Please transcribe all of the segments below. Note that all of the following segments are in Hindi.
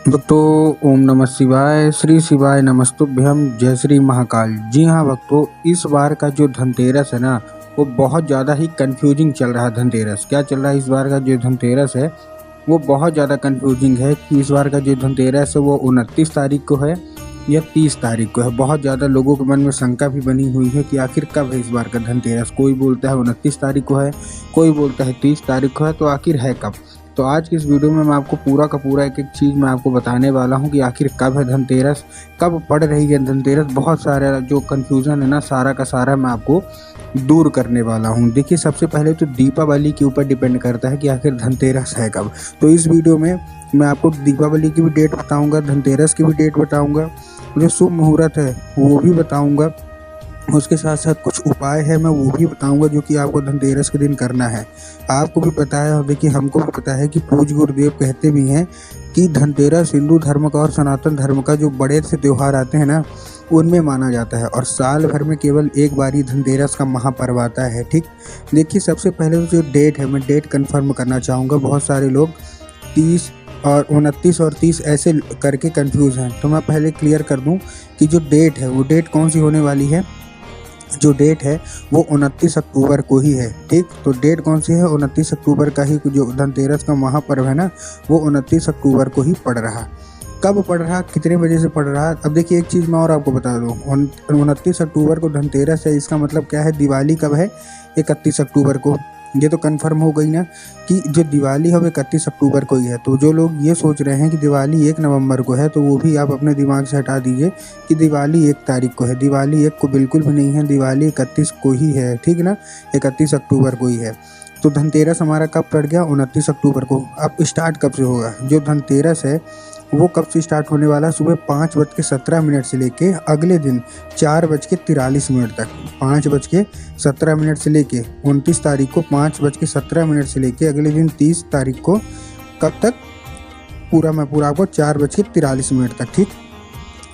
भक्तों, ओम नमः शिवाय, श्री शिवाय नमस्तुभ्यम, जय श्री महाकाल। जी हाँ भक्तों, इस बार का जो धनतेरस है ना, वो बहुत ज़्यादा ही कंफ्यूजिंग चल रहा है। धनतेरस क्या चल रहा है? इस बार का जो धनतेरस है वो बहुत ज़्यादा कंफ्यूजिंग है कि इस बार का जो धनतेरस है वो 29 तारीख को है या 30 तारीख को है। बहुत ज़्यादा लोगों के मन में शंका भी बनी हुई है कि आखिर कब है इस बार का धनतेरस। कोई बोलता है 29 तारीख को है, कोई बोलता है 30 तारीख को है, तो आखिर है कब? तो आज की इस वीडियो में मैं आपको पूरा का पूरा एक एक चीज़ मैं आपको बताने वाला हूँ कि आखिर कब है धनतेरस, कब पड़ रही है धनतेरस। बहुत सारा जो कन्फ्यूज़न है ना, सारा का सारा मैं आपको दूर करने वाला हूँ। देखिए, सबसे पहले तो दीपावली के ऊपर डिपेंड करता है कि आखिर धनतेरस है कब। तो इस वीडियो में मैं आपको दीपावली की भी डेट बताऊँगा, धनतेरस की भी डेट बताऊँगा, जो शुभ मुहूर्त है वो भी बताऊँगा। उसके साथ साथ कुछ उपाय है मैं वो भी बताऊंगा जो कि आपको धनतेरस के दिन करना है। आपको भी पता है और देखिए हमको भी पता है कि पूज्य गुरुदेव कहते भी हैं कि धनतेरस हिंदू धर्म का और सनातन धर्म का जो बड़े से त्यौहार आते हैं ना, उनमें माना जाता है। और साल भर में केवल एक बार ही धनतेरस का महापर्व आता है। ठीक, देखिए सबसे पहले जो डेट है मैं डेट कन्फर्म करना चाहूँगा। बहुत सारे लोग 30 और 29 और 30 ऐसे करके कंफ्यूज हैं, तो मैं पहले क्लियर कर दूं कि जो डेट है वो डेट कौन सी होने वाली है। जो डेट है वो 29 अक्टूबर को ही है। ठीक, तो डेट कौन सी है? 29 अक्टूबर का ही जो धनतेरस का महापर्व है ना, वो 29 अक्टूबर को ही पड़ रहा। कब पड़ रहा, कितने बजे से पड़ रहा? अब देखिए एक चीज़ मैं और आपको बता दूँ, 29 अक्टूबर को धनतेरस है, इसका मतलब क्या है? दिवाली कब है? 31 अक्टूबर को। ये तो कंफर्म हो गई ना कि जो दिवाली है वो 31 अक्टूबर को ही है। तो जो लोग ये सोच रहे हैं कि दिवाली 1 नवंबर को है, तो वो भी आप अपने दिमाग से हटा दीजिए कि दिवाली 1 तारीख को है। दिवाली 1 को बिल्कुल भी नहीं है, दिवाली 31 को ही है। ठीक ना, 31 अक्टूबर को ही है। तो धनतेरस हमारा कब पड़ गया? 29 अक्टूबर को। अब स्टार्ट कब से होगा? जो धनतेरस है वो कब से स्टार्ट होने वाला है? सुबह 5:17 से लेके अगले दिन 4:43 तक। 5:17 से लेके 29 तारीख को 5:17 से लेके अगले दिन 30 तारीख को कब तक? पूरा मैं पूरा आपको 4:43 तक। ठीक,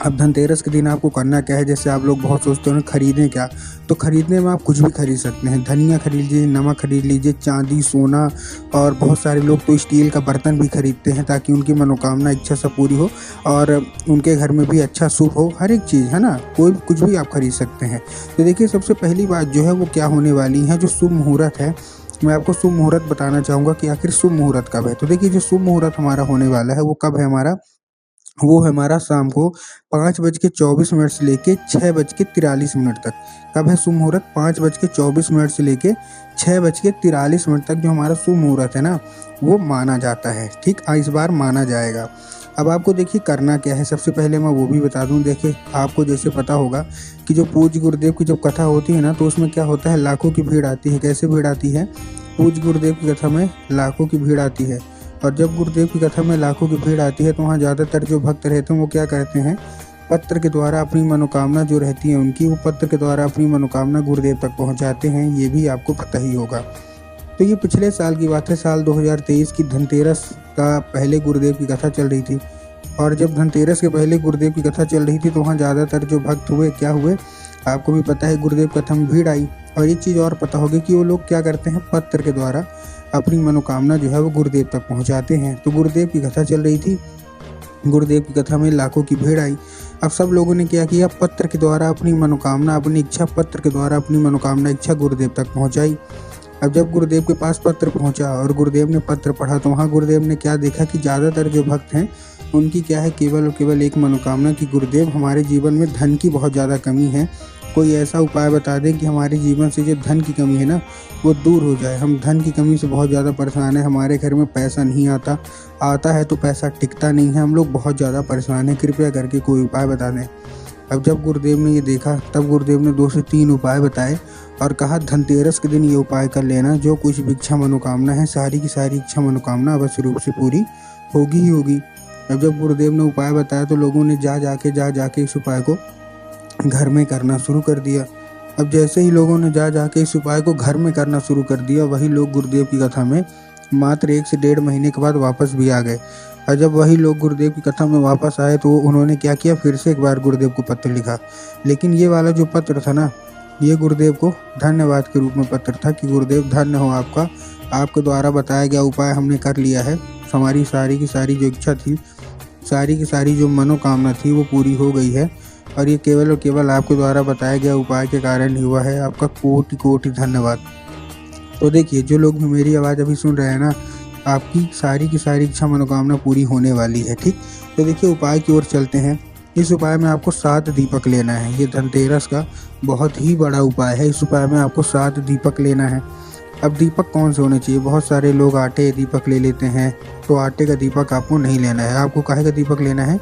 अब धनतेरस के दिन आपको करना क्या है? जैसे आप लोग बहुत सोचते हो ना खरीदें क्या, तो खरीदने में आप कुछ भी खरीद सकते हैं। धनिया खरीद लीजिए, नमक खरीद लीजिए, चांदी, सोना, और बहुत सारे लोग तो स्टील का बर्तन भी खरीदते हैं ताकि उनकी मनोकामना इच्छा सब पूरी हो और उनके घर में भी अच्छा शुभ हो। हर एक चीज़ है ना, कोई कुछ भी आप खरीद सकते हैं। तो देखिए सबसे पहली बात जो है वो क्या होने वाली है, जो शुभ मुहूर्त है, मैं आपको शुभ मुहूर्त बताना चाहूँगा कि आखिर शुभ मुहूर्त कब है। तो देखिए जो शुभ मुहूर्त हमारा होने वाला है वो कब है हमारा? वो है हमारा शाम को 5:24 से लेके 6:43 तक। कब है शुभ मुहूर्त? 5:24 से लेके 6:43 तक जो हमारा शुभ मुहूर्त है ना, वो माना जाता है। ठीक, इस बार माना जाएगा। अब आपको देखिए करना क्या है, सबसे पहले मैं वो भी बता दूं। देखिए आपको जैसे पता होगा कि जो पूज्य गुरुदेव की जब कथा होती है ना, तो उसमें क्या होता है, लाखों की भीड़ आती है। कैसे भीड़ आती है? पूज्य गुरुदेव की कथा में लाखों की भीड़ आती है। और जब गुरुदेव की कथा में लाखों की भीड़ आती है तो वहाँ ज़्यादातर जो भक्त रहते हैं वो क्या करते हैं, पत्र के द्वारा अपनी मनोकामना जो रहती है उनकी, वो पत्र के द्वारा अपनी मनोकामना गुरुदेव तक पहुँचाते हैं। ये भी आपको पता ही होगा। तो ये पिछले साल की बात है, साल 2023 की धनतेरस का पहले गुरुदेव की कथा चल रही थी। और जब धनतेरस के पहले गुरुदेव की कथा चल रही थी तो वहाँ ज़्यादातर जो भक्त हुए क्या हुए, आपको भी पता है, गुरुदेव कथा में भीड़ आई। और एक चीज़ और पता होगी कि वो लोग क्या करते हैं, पत्र के द्वारा अपनी मनोकामना जो है वो गुरुदेव तक पहुंचाते हैं। तो गुरुदेव की कथा चल रही थी, गुरुदेव की कथा में लाखों की भीड़ आई। अब सब लोगों ने क्या किया, पत्र के द्वारा अपनी मनोकामना, अपनी इच्छा पत्र के द्वारा अपनी मनोकामना इच्छा गुरुदेव तक पहुंचाई। अब जब गुरुदेव के पास पत्र पहुंचा और गुरुदेव ने पत्र पढ़ा तो वहाँ गुरुदेव ने क्या देखा कि ज़्यादातर जो भक्त हैं उनकी क्या है, केवल और केवल एक मनोकामना कि गुरुदेव हमारे जीवन में धन की बहुत ज़्यादा कमी है, कोई ऐसा उपाय बता दें कि हमारे जीवन से जो धन की कमी है ना वो दूर हो जाए। हम धन की कमी से बहुत ज़्यादा परेशान हैं, हमारे घर में पैसा नहीं आता, आता है तो पैसा टिकता नहीं है, हम लोग बहुत ज़्यादा परेशान हैं, कृपया करके कोई उपाय बता दें। अब जब गुरुदेव ने ये देखा तब गुरुदेव ने 2 से 3 उपाय बताए और कहा धनतेरस के दिन ये उपाय कर लेना, जो कुछ भी इच्छा मनोकामना है सारी की सारी इच्छा मनोकामना अवश्य रूप से पूरी होगी ही होगी। अब जब गुरुदेव ने उपाय बताया तो लोगों ने जा जाके इस उपाय को घर में करना शुरू कर दिया। अब जैसे ही लोगों ने जा के इस उपाय को घर में करना शुरू कर दिया, वही लोग गुरुदेव की कथा में मात्र 1 से 1.5 महीने के बाद वापस भी आ गए। और जब वही लोग गुरुदेव की कथा में वापस आए तो उन्होंने क्या किया, फिर से एक बार गुरुदेव को पत्र लिखा। लेकिन ये वाला जो पत्र था ना, ये गुरुदेव को धन्यवाद के रूप में पत्र था कि गुरुदेव धन्य हो आपका, आपके द्वारा बताया गया उपाय हमने कर लिया है, हमारी सारी की सारी जो इच्छा थी सारी की सारी जो मनोकामना थी वो पूरी हो गई है और ये केवल और केवल आपके द्वारा बताया गया उपाय के कारण ही हुआ है। आपका कोटि कोटि धन्यवाद। तो देखिए, जो लोग भी मेरी आवाज़ अभी सुन रहे हैं ना, आपकी सारी की सारी इच्छा मनोकामना पूरी होने वाली है। ठीक, तो देखिए उपाय की ओर चलते हैं। इस उपाय में आपको 7 दीपक लेना है। ये धनतेरस का बहुत ही बड़ा उपाय है। इस उपाय में आपको 7 दीपक लेना है। अब दीपक कौन से होने चाहिए? बहुत सारे लोग आटे दीपक ले लेते हैं, तो आटे का दीपक आपको नहीं लेना है। आपको काहे का दीपक लेना है?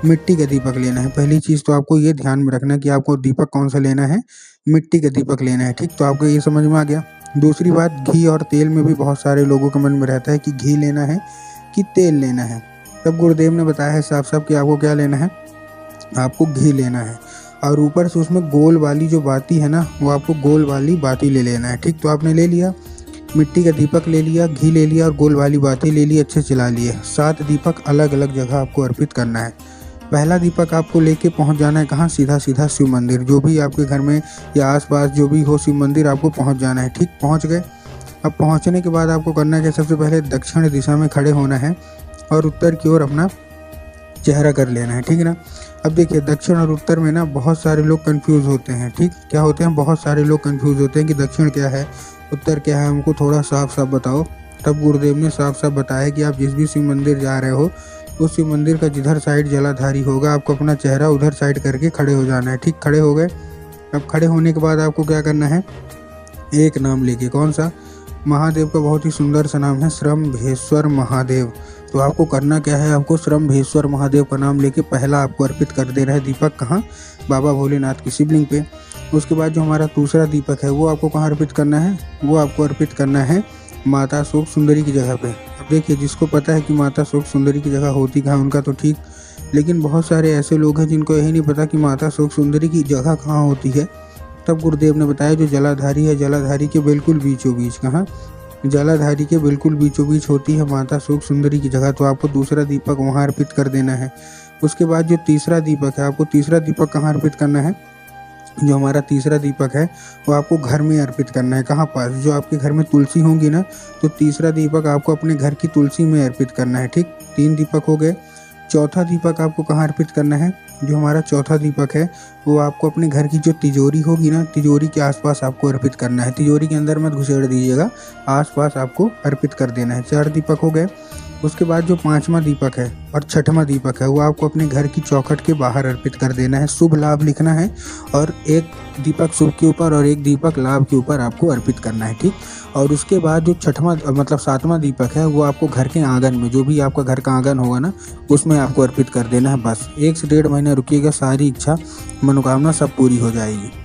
मिट्टी का दीपक लेना है। पहली चीज़ तो आपको ये ध्यान में रखना है कि आपको दीपक कौन सा लेना है, मिट्टी का दीपक लेना है। ठीक, तो आपको ये समझ में आ गया। दूसरी बात, घी और तेल में भी बहुत सारे लोगों के मन में रहता है कि घी लेना है कि तेल लेना है। तब गुरुदेव ने बताया है साफ साफ कि आपको क्या लेना है, आपको घी लेना है। और ऊपर से उसमें गोल वाली जो बाती है ना, वो आपको गोल वाली बाती ले लेना है। ठीक, तो आपने ले लिया, मिट्टी का दीपक ले लिया, घी ले लिया और गोल वाली बाती ले ली, अच्छे चला लिए। 7 दीपक अलग अलग जगह आपको अर्पित करना है। पहला दीपक आपको लेके पहुंच जाना है कहाँ? सीधा सीधा शिव मंदिर, जो भी आपके घर में या आसपास जो भी हो शिव मंदिर, आपको पहुंच जाना है। ठीक, पहुंच गए। अब पहुंचने के बाद आपको करना है कि सबसे पहले दक्षिण दिशा में खड़े होना है और उत्तर की ओर अपना चेहरा कर लेना है। ठीक है ना। अब देखिए, दक्षिण और उत्तर में ना बहुत सारे लोग कंफ्यूज होते हैं। ठीक, क्या होते हैं? बहुत सारे लोग कंफ्यूज होते हैं कि दक्षिण क्या है, उत्तर क्या है, हमको थोड़ा साफ साफ बताओ। तब गुरुदेव ने साफ साफ बताया कि आप जिस भी शिव मंदिर जा रहे हो, उस शिव मंदिर का जिधर साइड जलाधारी होगा, आपको अपना चेहरा उधर साइड करके खड़े हो जाना है। ठीक, खड़े हो गए। अब खड़े होने के बाद आपको क्या करना है? एक नाम लेके, कौन सा? महादेव का बहुत ही सुंदर सा नाम है, श्रम्भेश्वर महादेव। तो आपको करना क्या है? आपको श्रम्भेश्वर महादेव का नाम लेके पहला आपको अर्पित कर देना है दीपक। कहाँ? बाबा भोलेनाथ की शिवलिंग पे। उसके बाद जो हमारा दूसरा दीपक है वो आपको कहाँ अर्पित करना है? वो आपको अर्पित करना है माता शोक सुंदरी की जगह पे। अब देखिए, जिसको पता है कि माता शोक सुंदरी की जगह होती कहाँ, उनका तो ठीक, लेकिन बहुत सारे ऐसे लोग हैं जिनको यही नहीं पता कि माता शोक सुंदरी की जगह कहाँ होती है। तब गुरुदेव ने बताया जो जलाधारी है, जलाधारी के बिल्कुल बीचों बीच, कहाँ? जलाधारी के बिल्कुल बीचों बीच होती है माता शोक सुंदरी की जगह। तो आपको दूसरा दीपक वहाँ अर्पित कर देना है। उसके बाद जो तीसरा दीपक है, आपको तीसरा दीपक कहाँ अर्पित करना है? जो हमारा तीसरा दीपक है वो आपको घर में अर्पित करना है। कहाँ पास? जो आपके घर में तुलसी होंगी ना, तो तीसरा दीपक आपको अपने घर की तुलसी में अर्पित करना है। ठीक, 3 दीपक हो गए। चौथा दीपक आपको कहाँ अर्पित करना है? जो हमारा चौथा दीपक है वो आपको अपने घर की जो तिजोरी होगी ना, तिजोरी के आसपास आपको अर्पित करना है। तिजोरी के अंदर मत घुसेड़ दीजिएगा, आसपास आपको अर्पित कर देना है। 4 दीपक हो गए। उसके बाद जो 5वां दीपक है और 6वां दीपक है वो आपको अपने घर की चौखट के बाहर अर्पित कर देना है। शुभ लाभ लिखना है और एक दीपक शुभ के ऊपर और एक दीपक लाभ के ऊपर आपको अर्पित करना है। ठीक, और उसके बाद जो 7वां दीपक है वो आपको घर के आंगन में, जो भी आपका घर का आंगन होगा ना, उसमें आपको अर्पित कर देना है। बस 1 से 1.5 महीने रुकिएगा, सारी इच्छा मनोकामना सब पूरी हो जाएगी।